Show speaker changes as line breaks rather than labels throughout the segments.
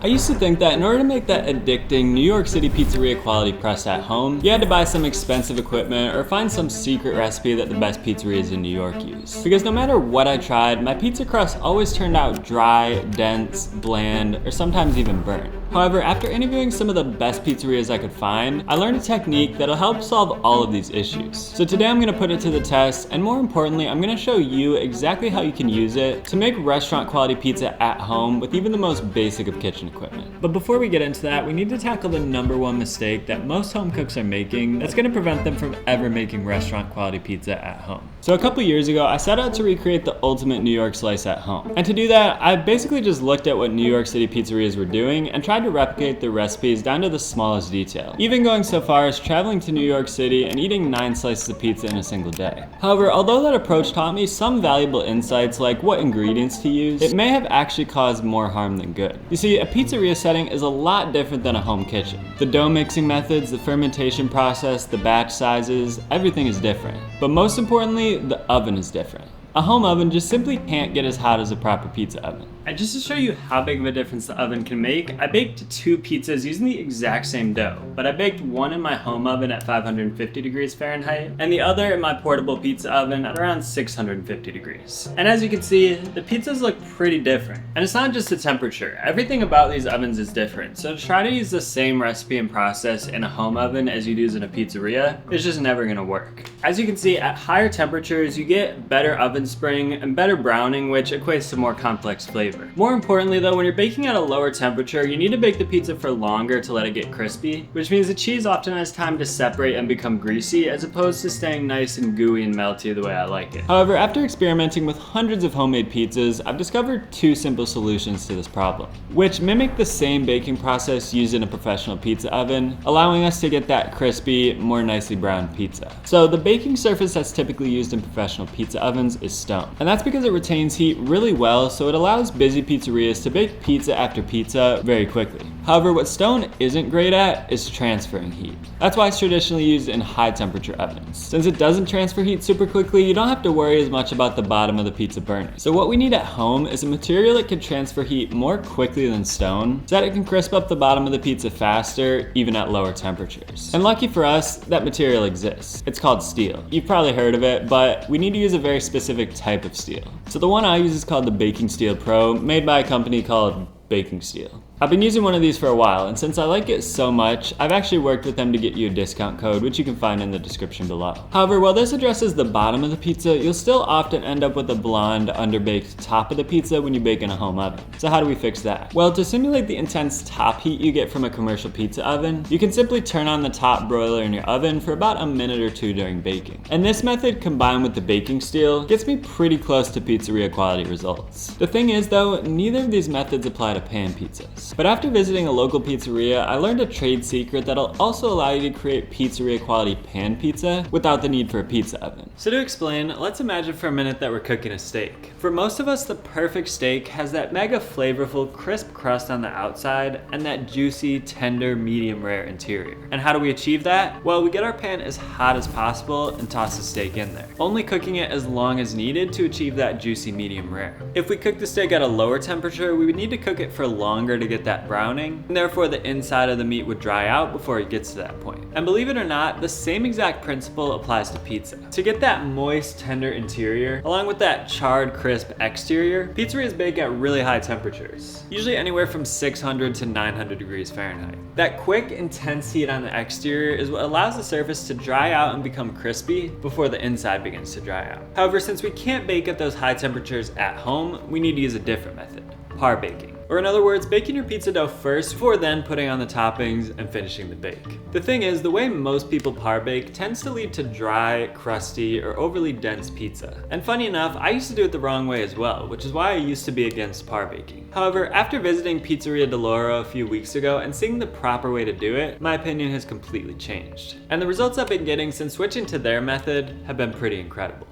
I used to think that in order to make that addicting New York City pizzeria quality crust at home, you had to buy some expensive equipment or find some secret recipe that the best pizzerias in New York use. Because no matter what I tried, my pizza crust always turned out dry, dense, bland, or sometimes even burnt. However, after interviewing some of the best pizzerias I could find, I learned a technique that'll help solve all of these issues. So today I'm gonna put it to the test, and more importantly, I'm gonna show you exactly how you can use it to make restaurant quality pizza at home with even the most basic of kitchen equipment. But before we get into that, we need to tackle the #1 mistake that most home cooks are making that's gonna prevent them from ever making restaurant quality pizza at home. So a couple years ago, I set out to recreate the ultimate New York slice at home. And to do that, I basically just looked at what New York City pizzerias were doing and tried to replicate their recipes down to the smallest detail, even going so far as traveling to New York City and eating 9 slices of pizza in a single day. However, although that approach taught me some valuable insights like what ingredients to use, it may have actually caused more harm than good. You see, a pizzeria setting is a lot different than a home kitchen. The dough mixing methods, the fermentation process, the batch sizes, everything is different. But most importantly, the oven is different. A home oven just simply can't get as hot as a proper pizza oven. And just to show you how big of a difference the oven can make, I baked 2 pizzas using the exact same dough, but I baked one in my home oven at 550 degrees Fahrenheit, and the other in my portable pizza oven at around 650 degrees. And as you can see, the pizzas look pretty different. And it's not just the temperature, everything about these ovens is different, so to try to use the same recipe and process in a home oven as you'd use in a pizzeria is just never gonna work. As you can see, at higher temperatures, you get better oven spring and better browning, which equates to more complex flavor. More importantly though, when you're baking at a lower temperature, you need to bake the pizza for longer to let it get crispy, which means the cheese often has time to separate and become greasy as opposed to staying nice and gooey and melty the way I like it. However, after experimenting with hundreds of homemade pizzas, I've discovered 2 simple solutions to this problem, which mimic the same baking process used in a professional pizza oven, allowing us to get that crispy, more nicely browned pizza. So the baking surface that's typically used in professional pizza ovens is stone, and that's because it retains heat really well, so it allows busy pizzerias to bake pizza after pizza very quickly. However, what stone isn't great at is transferring heat. That's why it's traditionally used in high temperature ovens. Since it doesn't transfer heat super quickly, you don't have to worry as much about the bottom of the pizza burning. So what we need at home is a material that can transfer heat more quickly than stone, so that it can crisp up the bottom of the pizza faster, even at lower temperatures. And lucky for us, that material exists. It's called steel. You've probably heard of it, but we need to use a very specific type of steel. So the one I use is called the Baking Steel Pro, made by a company called Baking Steel. I've been using one of these for a while, and since I like it so much, I've actually worked with them to get you a discount code, which you can find in the description below. However, while this addresses the bottom of the pizza, you'll still often end up with a blonde, underbaked top of the pizza when you bake in a home oven. So how do we fix that? Well, to simulate the intense top heat you get from a commercial pizza oven, you can simply turn on the top broiler in your oven for about a minute or 2 during baking. And this method, combined with the baking steel, gets me pretty close to pizzeria quality results. The thing is though, neither of these methods apply to pan pizzas. But after visiting a local pizzeria, I learned a trade secret that'll also allow you to create pizzeria quality pan pizza without the need for a pizza oven. So to explain, let's imagine for a minute that we're cooking a steak. For most of us, the perfect steak has that mega flavorful, crisp crust on the outside and that juicy, tender, medium rare interior. And how do we achieve that? Well, we get our pan as hot as possible and toss the steak in there, only cooking it as long as needed to achieve that juicy medium rare. If we cook the steak at a lower temperature, we would need to cook it for longer to get that browning, and therefore the inside of the meat would dry out before it gets to that point. And believe it or not, the same exact principle applies to pizza. To get that moist, tender interior, along with that charred, crisp exterior, pizzerias bake at really high temperatures, usually anywhere from 600 to 900 degrees Fahrenheit. That quick, intense heat on the exterior is what allows the surface to dry out and become crispy before the inside begins to dry out. However, since we can't bake at those high temperatures at home, we need to use a different method: par baking. Or in other words, baking your pizza dough first before then putting on the toppings and finishing the bake. The thing is, the way most people par bake tends to lead to dry, crusty, or overly dense pizza. And funny enough, I used to do it the wrong way as well, which is why I used to be against par baking. However, after visiting Pizzeria Deloro a few weeks ago and seeing the proper way to do it, my opinion has completely changed. And the results I've been getting since switching to their method have been pretty incredible.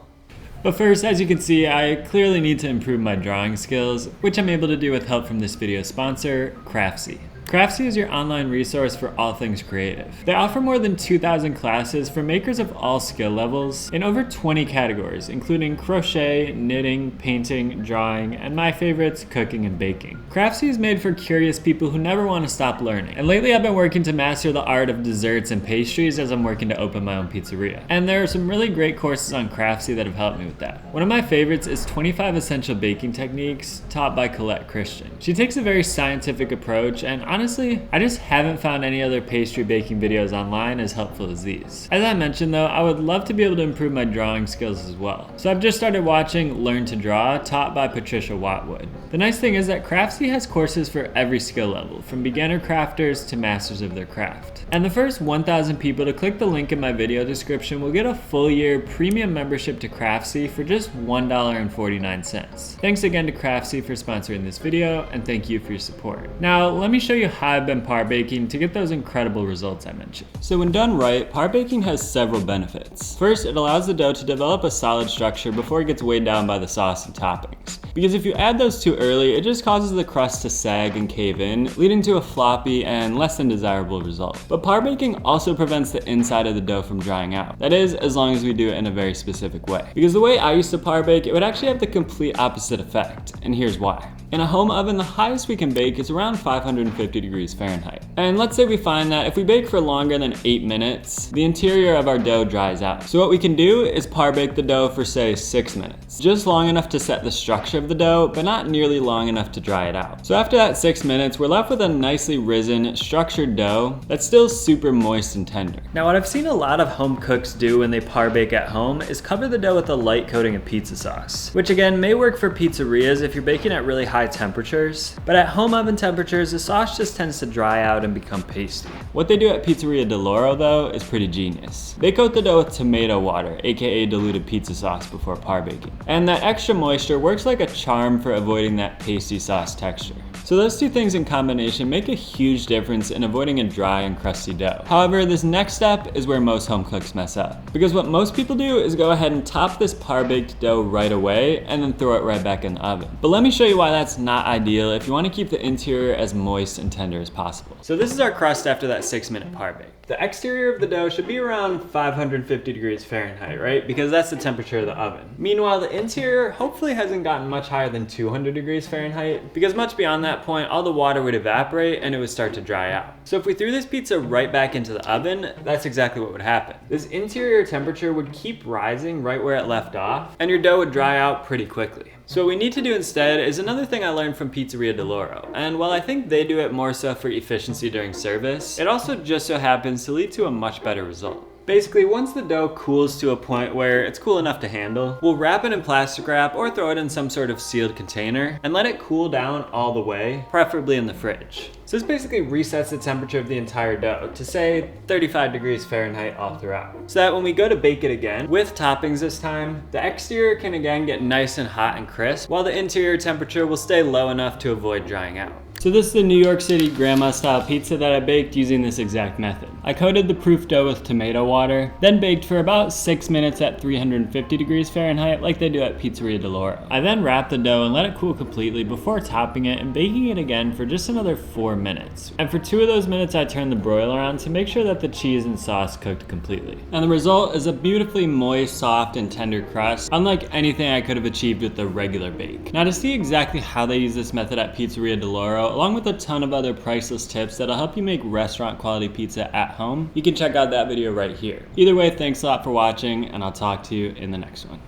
But first, as you can see, I clearly need to improve my drawing skills, which I'm able to do with help from this video's sponsor, Craftsy. Craftsy is your online resource for all things creative. They offer more than 2,000 classes for makers of all skill levels in over 20 categories, including crochet, knitting, painting, drawing, and my favorites, cooking and baking. Craftsy is made for curious people who never want to stop learning. And lately I've been working to master the art of desserts and pastries as I'm working to open my own pizzeria. And there are some really great courses on Craftsy that have helped me with that. One of my favorites is 25 Essential Baking Techniques, taught by Colette Christian. She takes a very scientific approach, and honestly, I just haven't found any other pastry baking videos online as helpful as these. As I mentioned though, I would love to be able to improve my drawing skills as well. So I've just started watching Learn to Draw, taught by Patricia Watwood. The nice thing is that Craftsy has courses for every skill level, from beginner crafters to masters of their craft. And the first 1,000 people to click the link in my video description will get a full year premium membership to Craftsy for just $1.49. Thanks again to Craftsy for sponsoring this video, and thank you for your support. Now, let me show you how I've been par baking to get those incredible results I mentioned. So when done right, par baking has several benefits. First, it allows the dough to develop a solid structure before it gets weighed down by the sauce and toppings. Because if you add those too early, it just causes the crust to sag and cave in, leading to a floppy and less than desirable result. But par baking also prevents the inside of the dough from drying out. That is, as long as we do it in a very specific way. Because the way I used to par bake, it would actually have the complete opposite effect, and here's why. In a home oven, the highest we can bake is around 550 degrees Fahrenheit. And let's say we find that if we bake for longer than 8 minutes, the interior of our dough dries out. So what we can do is par bake the dough for say 6 minutes. Just long enough to set the structure of the dough, but not nearly long enough to dry it out. So after that 6 minutes, we're left with a nicely risen, structured dough that's still super moist and tender. Now what I've seen a lot of home cooks do when they par bake at home is cover the dough with a light coating of pizza sauce, which again may work for pizzerias if you're baking at really high temperatures, but at home oven temperatures, the sauce just tends to dry out and become pasty. What they do at Pizzeria DeLoro though is pretty genius. They coat the dough with tomato water, aka diluted pizza sauce, before par baking. And that extra moisture works like a charm for avoiding that pasty sauce texture. So those two things in combination make a huge difference in avoiding a dry and crusty dough. However, this next step is where most home cooks mess up. Because what most people do is go ahead and top this par-baked dough right away and then throw it right back in the oven. But let me show you why that's not ideal if you want to keep the interior as moist and tender as possible. So this is our crust after that 6-minute par bake. The exterior of the dough should be around 550 degrees Fahrenheit, right? Because that's the temperature of the oven. Meanwhile, the interior hopefully hasn't gotten much higher than 200 degrees Fahrenheit, because much beyond that point, all the water would evaporate and it would start to dry out. So if we threw this pizza right back into the oven, that's exactly what would happen. This interior temperature would keep rising right where it left off, and your dough would dry out pretty quickly. So what we need to do instead is another thing I learned from Pizzeria DeLoro, and while I think they do it more so for efficiency during service, it also just so happens to lead to a much better result. Basically, once the dough cools to a point where it's cool enough to handle, we'll wrap it in plastic wrap or throw it in some sort of sealed container and let it cool down all the way, preferably in the fridge. So this basically resets the temperature of the entire dough to say 35 degrees Fahrenheit all throughout. So that when we go to bake it again, with toppings this time, the exterior can again get nice and hot and crisp, while the interior temperature will stay low enough to avoid drying out. So this is the New York City grandma style pizza that I baked using this exact method. I coated the proof dough with tomato water, then baked for about 6 minutes at 350 degrees Fahrenheit like they do at Pizzeria DeLoro. I then wrapped the dough and let it cool completely before topping it and baking it again for just another 4 minutes. And for 2 of those minutes I turned the broiler on to make sure that the cheese and sauce cooked completely. And the result is a beautifully moist, soft, and tender crust, unlike anything I could have achieved with the regular bake. Now to see exactly how they use this method at Pizzeria DeLoro, along with a ton of other priceless tips that'll help you make restaurant quality pizza at home, you can check out that video right here. Either way, thanks a lot for watching, and I'll talk to you in the next one.